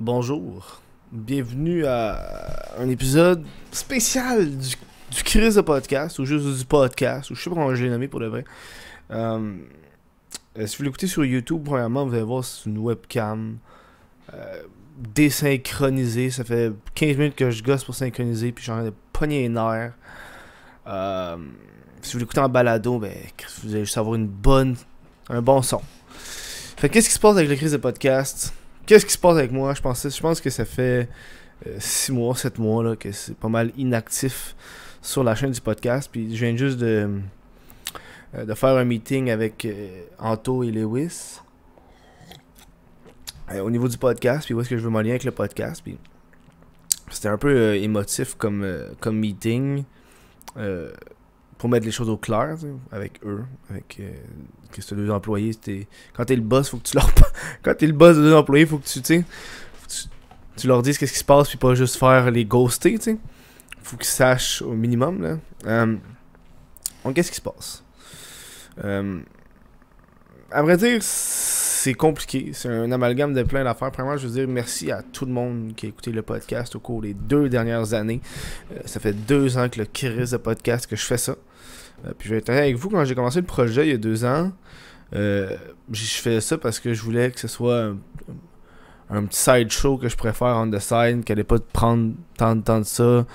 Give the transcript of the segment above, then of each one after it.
Bonjour, bienvenue à un épisode spécial du Chris de podcast, ou juste du podcast, ou je sais pas comment je l'ai nommé pour de vrai. Euh, Si vous l'écoutez sur YouTube, premièrement, vous allez voir c'est une webcam désynchronisée. Ça fait 15 minutes que je gosse pour synchroniser, puis j'en ai de pogner les nerfs. Si vous l'écoutez en balado, ben, vous allez juste avoir un bon son. Fait qu'est-ce qui se passe avec le Chris de podcast? Qu'est-ce qui se passe avec moi? Je pense que ça fait 6 mois, 7 mois là, que c'est pas mal inactif sur la chaîne du podcast. Puis je viens juste de faire un meeting avec Anto et Lewis au niveau du podcast. Puis où est-ce que je veux m'aligner avec le podcast. Puis c'était un peu émotif comme meeting. Pour mettre les choses au clair, avec eux, avec que ces deux employés, quand t'es le boss, faut que tu leur quand t'es le boss de deux employés, faut que tu leur dises qu'est-ce qui se passe, puis pas juste faire les ghoster, tu sais. Faut qu'ils sachent au minimum, là. Donc, qu'est-ce qui se passe? À vrai dire, c'est compliqué. C'est un amalgame de plein d'affaires. Premièrement, je veux dire merci à tout le monde qui a écouté le podcast au cours des 2 dernières années. Ça fait 2 ans que le Chris de podcast que je fais ça. Puis je vais être honnête avec vous, quand j'ai commencé le projet il y a 2 ans, je fais ça parce que je voulais que ce soit un petit side show que je préfère on the side, qui allait pas prendre tant de temps de ça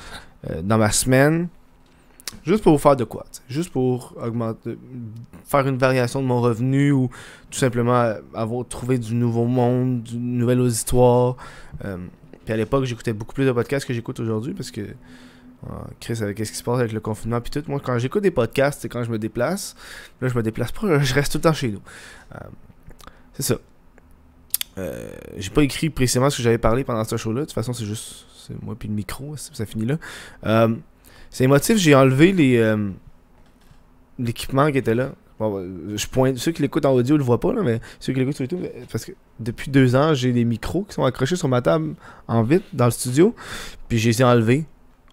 dans ma semaine. Juste pour vous faire de quoi, t'sais. Juste pour augmenter, faire une variation de mon revenu ou tout simplement avoir trouvé du nouveau monde, du nouvel auditoire. Puis à l'époque, j'écoutais beaucoup plus de podcasts que j'écoute aujourd'hui parce que Chris, avec qu'est-ce qui se passe avec le confinement puis tout. Moi, quand j'écoute des podcasts, c'est quand je me déplace. Là, je me déplace pas, je reste tout le temps chez nous. C'est ça. J'ai pas écrit précisément ce que j'avais parlé pendant ce show-là. De toute façon, c'est moi puis le micro, ça finit là. C'est émotif, j'ai enlevé l'équipement qui était là. Bon, je pointe, ceux qui l'écoutent en audio le voient pas, là, mais ceux qui l'écoutent sur YouTube, parce que depuis 2 ans, j'ai des micros qui sont accrochés sur ma table en vitre dans le studio. Puis je les ai enlevés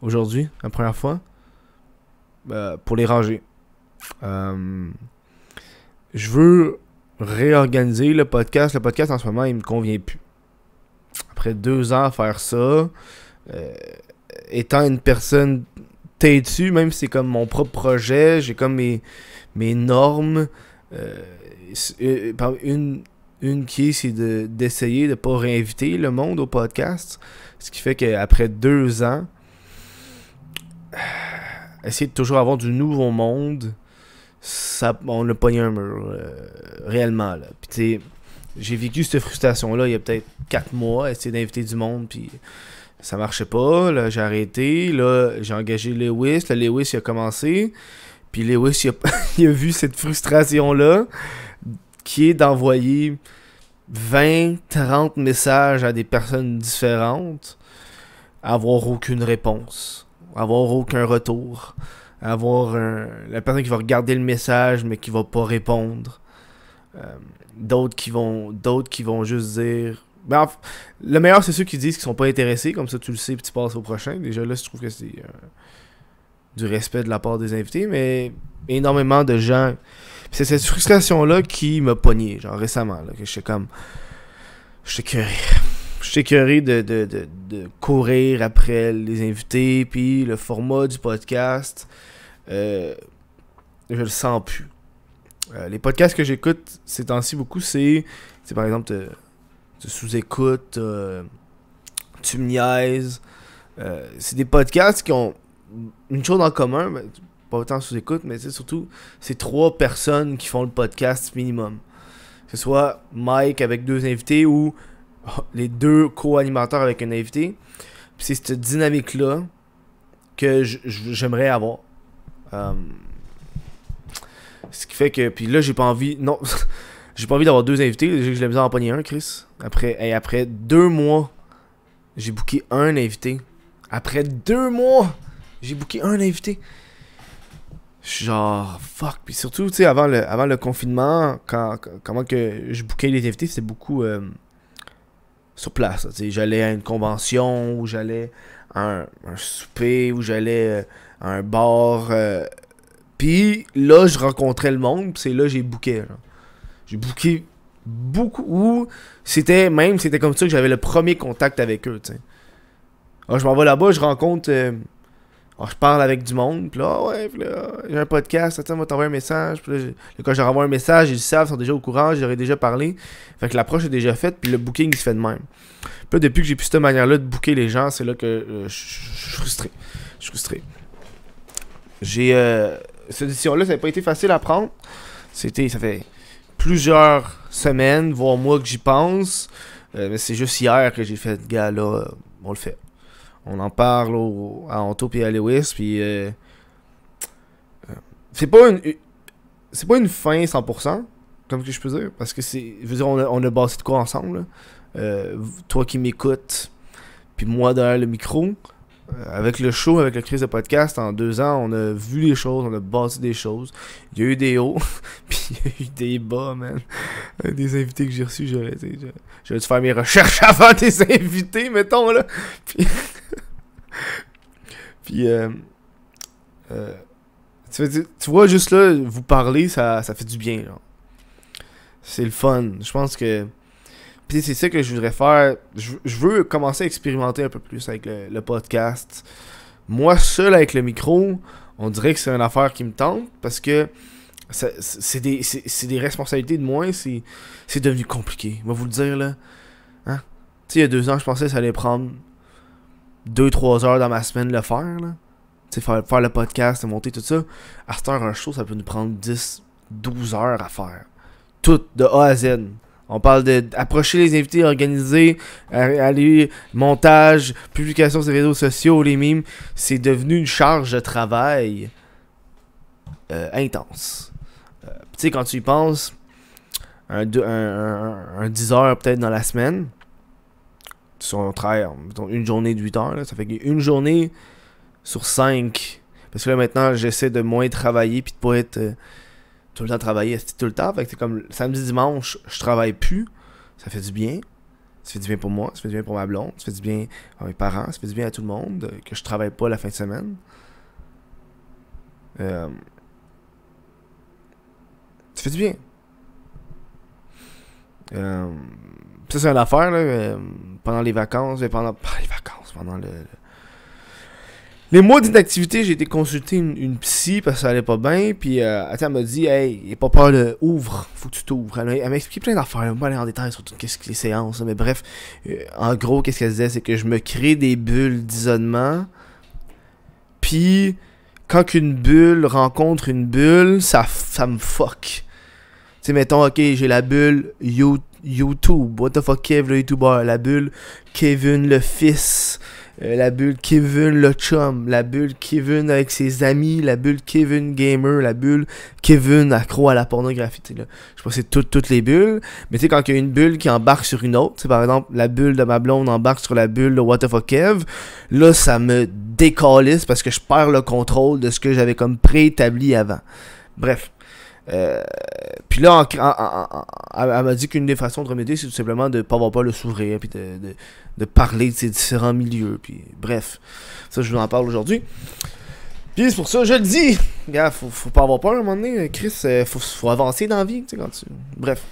aujourd'hui, la première fois, pour les ranger. Je veux réorganiser le podcast. Le podcast en ce moment, il me convient plus. Après 2 ans à faire ça, étant une personne têtue, même si c'est comme mon propre projet, j'ai comme mes normes. Une qui est, c'est d'essayer de pas réinviter le monde au podcast. Ce qui fait qu'après 2 ans, essayer de toujours avoir du nouveau monde, on a pogné un mur, réellement. Là. Puis tu sais, j'ai vécu cette frustration-là il y a peut-être 4 mois, essayer d'inviter du monde, puis ça marchait pas. Là, j'ai arrêté. Là, j'ai engagé Lewis. Là, Lewis, il a commencé. Puis Lewis, il a vu cette frustration-là, qui est d'envoyer 20-30 messages à des personnes différentes, avoir aucune réponse, avoir aucun retour, avoir la personne qui va regarder le message mais qui va pas répondre, d'autres qui vont juste dire le meilleur c'est ceux qui disent qu'ils sont pas intéressés, comme ça tu le sais puis tu passes au prochain. Déjà là je trouve que c'est du respect de la part des invités, mais énormément de gens, pis c'est cette frustration là qui m'a pogné genre récemment là, que j'étais écœuré de courir après les invités, puis le format du podcast, je le sens plus. Les podcasts que j'écoute ces temps-ci beaucoup, c'est par exemple tu sous-écoutes, tu me niaises. C'est des podcasts qui ont une chose en commun, mais pas autant sous-écoute, mais surtout, c'est 3 personnes qui font le podcast minimum. Que ce soit Mike avec 2 invités ou les 2 co-animateurs avec un invité. Puis c'est cette dynamique-là que j'aimerais avoir. Ce qui fait que... Puis là, j'ai pas envie... Non, j'ai pas envie d'avoir 2 invités. Je l'ai besoin d'en pogner un, Chris. Après 2 mois, j'ai booké un invité. Après 2 mois, j'ai booké un invité. Genre, fuck. Puis surtout, tu sais, avant le confinement, comment que je bookais les invités, c'était beaucoup sur place. Tu sais, j'allais à une convention, ou j'allais à un souper, ou j'allais à un bar. Puis là, je rencontrais le monde, puis c'est là que j'ai booké. Genre. J'ai booké beaucoup, ou c'était comme ça que j'avais le premier contact avec eux, tu sais. Alors, je m'en vais là-bas, je rencontre, alors, je parle avec du monde, puis là, ouais, puis là, j'ai un podcast, attends, on va t'envoyer un message, puis là, quand je leur envoie un message, ils le savent, ils sont déjà au courant, j'aurais déjà parlé, fait que l'approche est déjà faite, puis le booking, il se fait de même. Puis là, depuis que j'ai plus cette manière-là de booker les gens, c'est là que je suis frustré. Je suis frustré. Cette décision-là, ça n'a pas été facile à prendre. Ça fait plusieurs semaines, voire mois que j'y pense. Mais c'est juste hier que j'ai fait, gars, là, on le fait. On en parle à Anto et à Lewis, puis c'est pas une fin 100%, comme que je peux dire, parce que je veux dire, on a bâti de quoi ensemble, là. Toi qui m'écoutes, puis moi derrière le micro. Avec le show, avec le crise de podcast, en 2 ans, on a vu les choses, on a bâti des choses. Il y a eu des hauts, puis il y a eu des bas, man. Des invités que j'ai reçus, j'aurais dû faire mes recherches avant des invités, mettons, là. Puis, puis tu vois, juste là, vous parler, ça fait du bien, là. C'est le fun. Je pense que... Puis c'est ça que je voudrais faire. Je veux commencer à expérimenter un peu plus avec le podcast. Moi, seul avec le micro, on dirait que c'est une affaire qui me tente parce que c'est des responsabilités de moins. C'est devenu compliqué. Je vais vous le dire, là. Hein? Tu sais, il y a 2 ans, je pensais que ça allait prendre 2-3 heures dans ma semaine de le faire, là. Tu sais, faire le podcast, monter tout ça. À cette heure, un show, ça peut nous prendre 10-12 heures à faire. Tout, de A à Z. On parle d'approcher les invités, organiser, aller, montage, publication sur les réseaux sociaux, les mimes. C'est devenu une charge de travail intense. Tu sais, quand tu y penses, un 10 heures peut-être dans la semaine, si on travaille une journée de 8 heures, là, ça fait qu'une journée sur 5. Parce que là maintenant, j'essaie de moins travailler puis de pas être... tout le temps travailler tout le temps, fait que c'est comme samedi dimanche je travaille plus, ça fait du bien, ça fait du bien pour moi, ça fait du bien pour ma blonde, ça fait du bien à mes parents, ça fait du bien à tout le monde que je travaille pas la fin de semaine. Ça fait du bien. Ça c'est une affaire là, pendant les vacances, pendant les mois d'inactivité, j'ai été consulter une psy parce que ça allait pas bien. Puis elle m'a dit, hey, y'a pas peur de ouvre, faut que tu t'ouvres. Elle m'a expliqué plein d'affaires. On va pas aller en détail sur tout qu'est-ce que les séances. Mais bref, en gros, qu'est-ce qu'elle disait, c'est que je me crée des bulles d'isolement. Puis quand une bulle rencontre une bulle, ça me fuck. Tu sais, mettons, ok, j'ai la bulle YouTube. What the fuck, Kev, le YouTuber. La bulle Kevin, le fils. La bulle Kevin le chum, la bulle Kevin avec ses amis, la bulle Kevin gamer, la bulle Kevin accro à la pornographie. Là. Je sais pas si c'est toutes les bulles, mais tu sais, quand il y a une bulle qui embarque sur une autre, par exemple, la bulle de ma blonde embarque sur la bulle de What the fuck Kev, là, ça me décalisse parce que je perds le contrôle de ce que j'avais comme préétabli avant. Bref. Puis là, elle m'a dit qu'une des façons de remédier, c'est tout simplement de pas avoir peur de s'ouvrir, puis de parler de ces différents milieux, puis bref, ça je vous en parle aujourd'hui. Puis c'est pour ça, je le dis, gars, faut pas avoir peur à un moment donné, Chris, faut avancer dans la vie, tu sais, quand tu... Bref.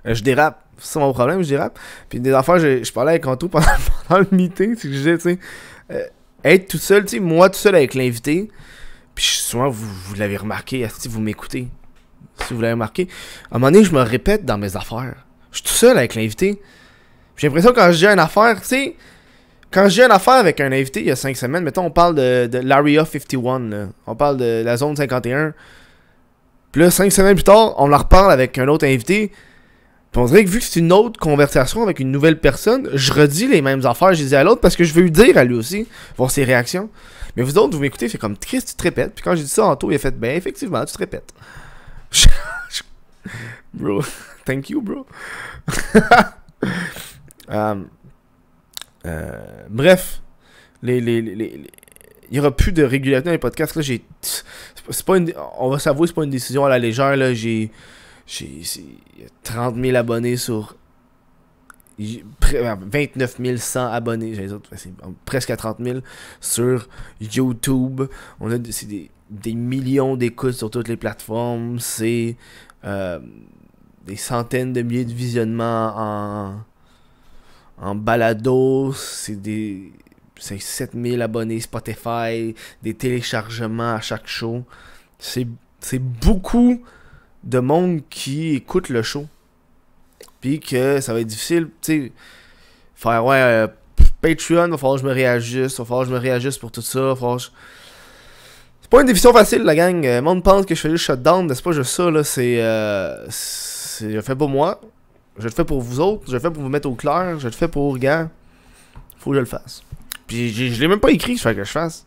Je dérape, c'est mon problème, je dérape. Puis des affaires, je parlais avec Anto pendant le meeting, c'est que je disais, tu sais, être tout seul, tu sais, moi tout seul avec l'invité. Puis souvent, vous l'avez remarqué, si vous m'écoutez, si vous l'avez remarqué, à un moment donné, je me répète dans mes affaires. Je suis tout seul avec l'invité. J'ai l'impression que quand je dis une affaire, tu sais, quand je dis une affaire avec un invité il y a 5 semaines, mettons, on parle de l'Area 51, là. On parle de la zone 51. Puis là, 5 semaines plus tard, on la reparle avec un autre invité. Puis on dirait que vu que c'est une autre conversation avec une nouvelle personne, je redis les mêmes affaires, je les dis à l'autre parce que je veux lui dire à lui aussi, voir ses réactions. Mais vous autres, vous m'écoutez, fait comme Chris, tu te répètes. Puis quand j'ai dit ça, Anto, il a fait, ben effectivement, tu te répètes. Bro, thank you, bro. Bref, il y aura plus de régularité dans les podcasts. Là, c'est pas on va s'avouer, c'est pas une décision à la légère. Là, j'ai 30 000 abonnés sur 29 100 abonnés, c'est presque à 30 000 sur YouTube. On a des millions d'écoutes sur toutes les plateformes. C'est des centaines de milliers de visionnements en balado, c'est 7000 abonnés Spotify, des téléchargements à chaque show. C'est beaucoup de monde qui écoute le show. Puis que ça va être difficile, tu sais, faire, Patreon, va falloir que je me réajuste, pour tout ça, C'est pas une décision facile, la gang. Le monde pense que je fais juste shutdown, c'est pas juste ça, là, je le fais pour moi, je le fais pour vous autres, je le fais pour vous mettre au clair, je le fais pour, gars, faut que je le fasse. Puis je l'ai même pas écrit, je fais que je fasse.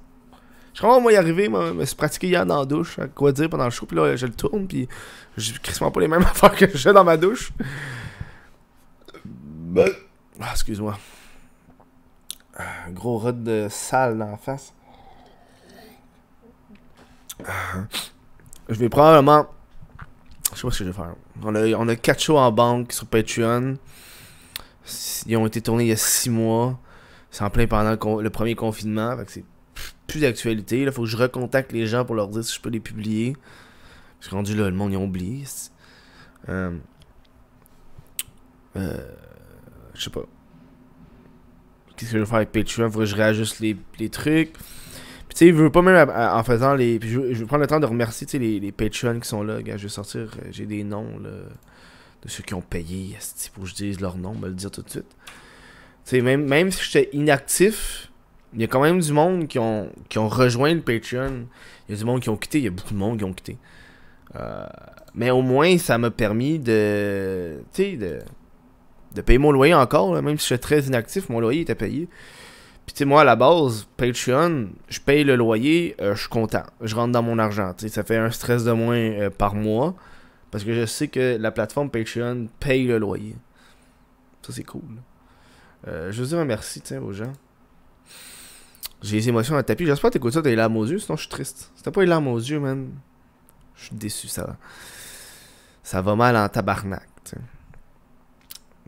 Je suis vraiment, moi, y arriver, moi, me suis pratiqué hier dans la douche, à quoi dire pendant le show, puis là, je le tourne, puis j'ai quasiment pas les mêmes affaires que j'ai dans ma douche. Excuse-moi. Un gros rot de sale dans la face. Je vais probablement... Je sais pas ce que je vais faire. On a 4 shows en banque sur Patreon. Ils ont été tournés il y a 6 mois. C'est en plein pendant le premier confinement. Fait que c'est plus d'actualité. Il faut que je recontacte les gens pour leur dire si je peux les publier. Parce que rendu là, le monde, ils ont oublié. Je sais pas. Qu'est-ce que je vais faire avec Patreon? Il faut que je réajuste les trucs. Puis tu sais, je veux pas même en faisant les... Puis je veux prendre le temps de remercier les Patreons qui sont là. Gars, je vais sortir... J'ai des noms là, de ceux qui ont payé. Faut que je dise leur nom, me le dire tout de suite. Tu sais, même si j'étais inactif, il y a quand même du monde qui ont rejoint le Patreon. Il y a du monde qui ont quitté. Il y a beaucoup de monde qui ont quitté. Mais au moins, ça m'a permis de... Tu sais, de payer mon loyer encore. Là, même si j'étais très inactif, mon loyer était payé. Puis tu sais, moi, à la base, Patreon, je paye le loyer, je suis content. Je rentre dans mon argent. Tu sais, ça fait un stress de moins par mois. Parce que je sais que la plateforme Patreon paye le loyer. Ça, c'est cool. Je veux dire un merci, tiens, aux gens. J'ai les émotions à le tapis. J'espère que t'écoutes ça, t'as les larmes aux yeux, sinon je suis triste. Si t'as pas les larmes aux yeux, man, je suis déçu, ça va mal en tabarnak, tu sais.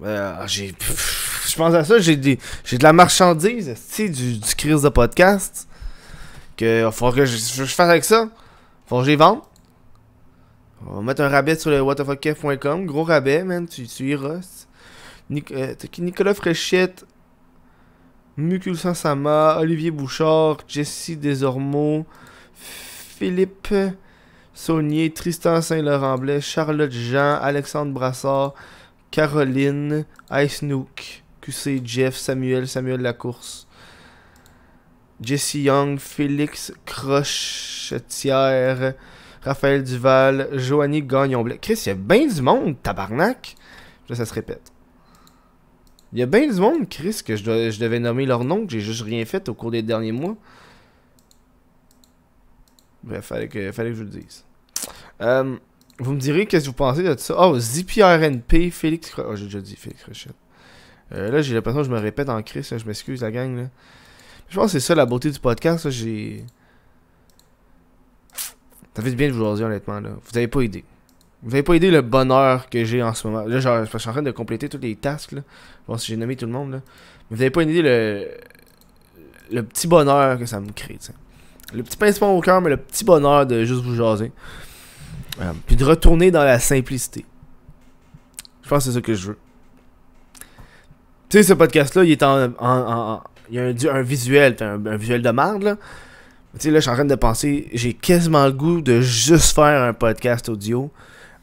Je pense à ça, j'ai de la marchandise, du crise de podcast. Que va falloir que je fasse avec ça. Faut que je les vende. On va mettre un rabais sur le whatthefuckf.com. Gros rabais, man, tu iras. Nicolas Fréchette, Mukulsan Sama, Olivier Bouchard, Jesse Desormeaux, Philippe Saunier, Tristan Saint-Laurent-Blais, Charlotte Jean, Alexandre Brassard, Caroline, Ice Nook, QC Jeff, Samuel Lacourse, Jesse Young, Félix Crochetière, Raphaël Duval, Joanie Gagnon-Blais. Chris, il y a bien du monde, tabarnak. Là, ça se répète. Il y a bien du monde, Chris, que je devais nommer leur nom, que j'ai juste rien fait au cours des derniers mois. Bref, fallait que je vous le dise. Vous me direz qu'est-ce que vous pensez de tout ça. Oh, ZPRNP, Félix Crochette. Oh, j'ai déjà dit Félix Crochette. Là, j'ai l'impression que je me répète en Chris, là, je m'excuse, la gang. Là. Je pense que c'est ça la beauté du podcast. Là, ça fait du bien de vous jaser, honnêtement. Là. Vous avez pas idée. Vous avez pas idée le bonheur que j'ai en ce moment. Là, genre, je suis en train de compléter tous les tasks. Là. Bon, si j'ai nommé tout le monde. Là. Mais vous avez pas une idée le petit bonheur que ça me crée. T'sais. Le petit pincement au cœur, mais le petit bonheur de juste vous jaser. Puis de retourner dans la simplicité. Je pense que c'est ça que je veux. Tu sais, ce podcast-là, il est il y a un visuel, un visuel de merde, là. Tu sais, là, je suis en train de penser, j'ai quasiment le goût de juste faire un podcast audio,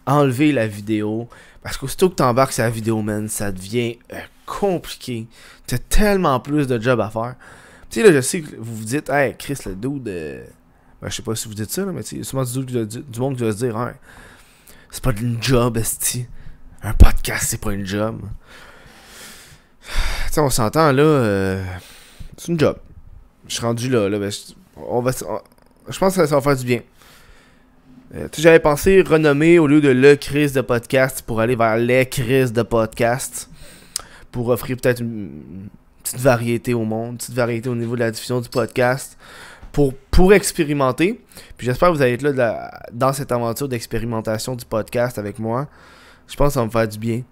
enlever la vidéo, parce qu'aussitôt que t'embarques sur la vidéo, man, ça devient compliqué. T'as tellement plus de job à faire. Tu sais, là, je sais que vous vous dites, hey, Chris, le dude, je sais pas si vous dites ça, là, mais tu sais, il y a souvent du monde qui va se dire, hey, c'est pas une job, esti. Un podcast, c'est pas une job. Tu sais, on s'entend, là, c'est une job. Je suis rendu là, ben, je pense que ça va faire du bien. J'avais pensé renommer au lieu de le Chris de podcast pour aller vers les Chris de podcast. Pour offrir peut-être une petite variété au monde, une petite variété au niveau de la diffusion du podcast. Pour expérimenter. Puis j'espère que vous allez être là dans cette aventure d'expérimentation du podcast avec moi. Je pense que ça va me faire du bien.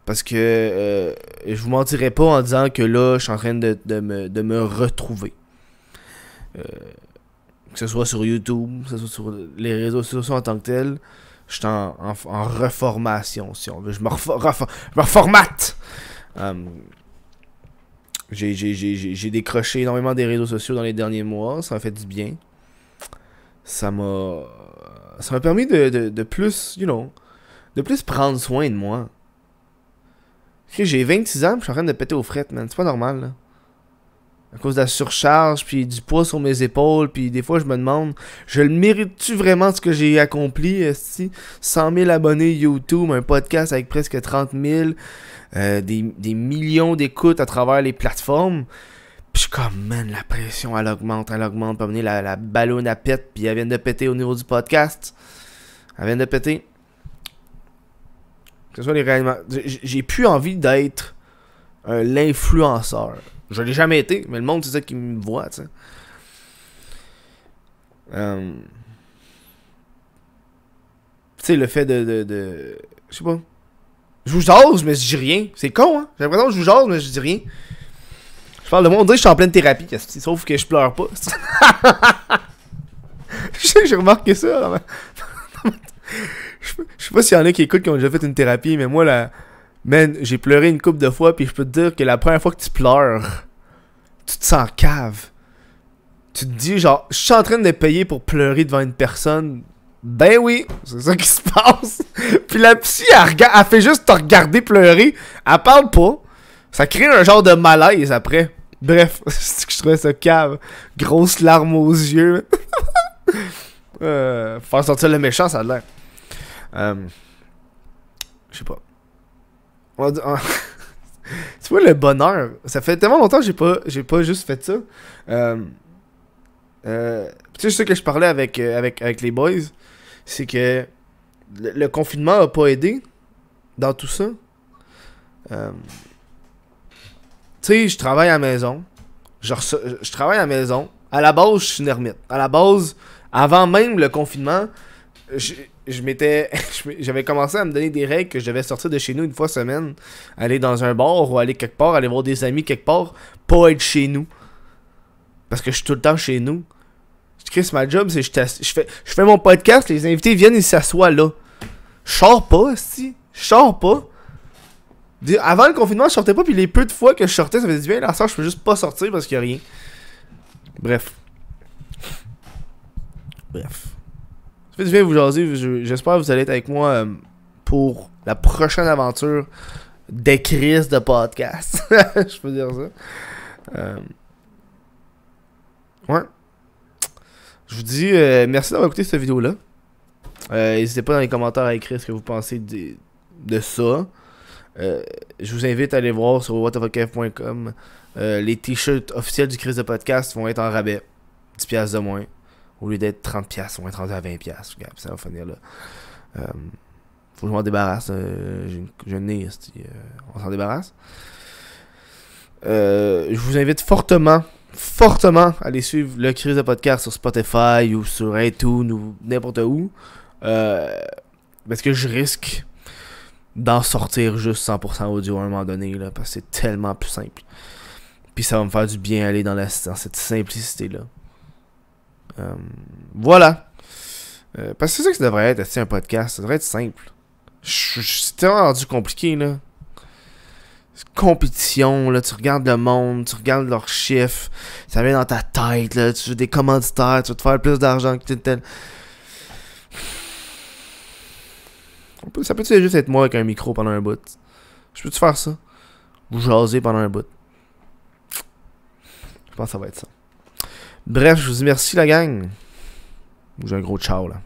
Parce que je vous mentirai pas en disant que là, je suis en train de me retrouver. Que ce soit sur YouTube, que ce soit sur les réseaux sociaux en tant que tel. Je suis en reformation, si on veut. Je me reformate. J'ai décroché énormément des réseaux sociaux dans les derniers mois. Ça m'a fait du bien. Ça m'a permis de plus, de plus prendre soin de moi. Parce que j'ai 26 ans, puis je suis en train de péter aux frettes, man. C'est pas normal, là. À cause de la surcharge, puis du poids sur mes épaules, puis des fois je me demande, je le mérite-tu vraiment ce que j'ai accompli, esti? 100 000 abonnés YouTube, un podcast avec presque 30 000, des millions d'écoutes à travers les plateformes. Puis je suis comme, man, la pression, elle augmente, puis amener la ballonne à pète, puis elle vient de péter au niveau du podcast. Elle vient de péter. Que ce soit les réellement... J'ai plus envie d'être l'influenceur. Je l'ai jamais été, mais le monde, c'est ça qui me voit, tu sais. Tu sais, le fait de... Je sais pas. Je vous jase, mais je dis rien. C'est con, hein? J'ai l'impression que je vous jase, mais je dis rien. Je parle de moi, on dirait que je suis en pleine thérapie, sauf que je pleure pas. Je sais que j'ai remarqué ça. Je sais pas s'il y en a qui écoutent qui ont déjà fait une thérapie, mais moi, là... Man, j'ai pleuré une couple de fois, puis je peux te dire que la première fois que tu pleures, tu te sens cave. Tu te dis, genre, je suis en train de payer pour pleurer devant une personne. Ben oui, c'est ça qui se passe. Puis la psy, elle fait juste te regarder pleurer. Elle parle pas. Ça crée un genre de malaise après. Bref, c'est que je trouvais ça cave. Grosse larme aux yeux. Faire sortir le méchant, ça a l'air. Je sais pas. Tu vois le bonheur, ça fait tellement longtemps que j'ai pas juste fait ça. Tu sais, ce que je parlais avec les boys, c'est que le confinement a pas aidé dans tout ça. Tu sais, je travaille à la maison. Je travaille à la maison. À la base, je suis une ermite. À la base, avant même le confinement, j'avais commencé à me donner des règles que je devais sortir de chez nous une fois semaine, aller dans un bar ou aller quelque part, aller voir des amis quelque part, pas être chez nous. Parce que je suis tout le temps chez nous. Chris, ma job, c'est je fais mon podcast, les invités viennent, ils s'assoient là. Je sors pas, si. Je sors pas. Avant le confinement, je sortais pas, puis les peu de fois que je sortais, ça faisait du bien. Là, ça, je peux juste pas sortir parce qu'il y a rien. Bref. Ça fait du bien vous jaser. J'espère que vous allez être avec moi pour la prochaine aventure d'écrire de podcast. Je peux dire ça. Ouais. Je vous dis merci d'avoir écouté cette vidéo-là. N'hésitez pas dans les commentaires à écrire ce que vous pensez de ça. Je vous invite à aller voir sur whatthefuckf.com. Les t-shirts officiels du Chris de podcast vont être en rabais. 10$ de moins. Au lieu d'être 30$, ils vont être rendus à 20$. Regarde, ça va finir là. Faut que je m'en débarrasse. J'ai un nez, on s'en débarrasse. Je vous invite fortement à aller suivre le Chris de podcast sur Spotify ou sur iTunes ou n'importe où. Parce que je risque d'en sortir juste 100% audio à un moment donné, là, parce que c'est tellement plus simple. Puis ça va me faire du bien aller dans cette simplicité-là. Voilà. Parce que c'est ça que ça devrait être, un podcast. Ça devrait être simple. C'est tellement rendu compliqué, là. Compétition, là, tu regardes le monde, tu regardes leurs chiffres, ça vient dans ta tête, là, tu veux des commanditaires, tu veux te faire plus d'argent que tel. Ça peut juste être moi avec un micro pendant un bout. Je peux-tu faire ça? Vous jaser pendant un bout. Je pense que ça va être ça. Bref, je vous dis merci la gang. J'ai un gros ciao là.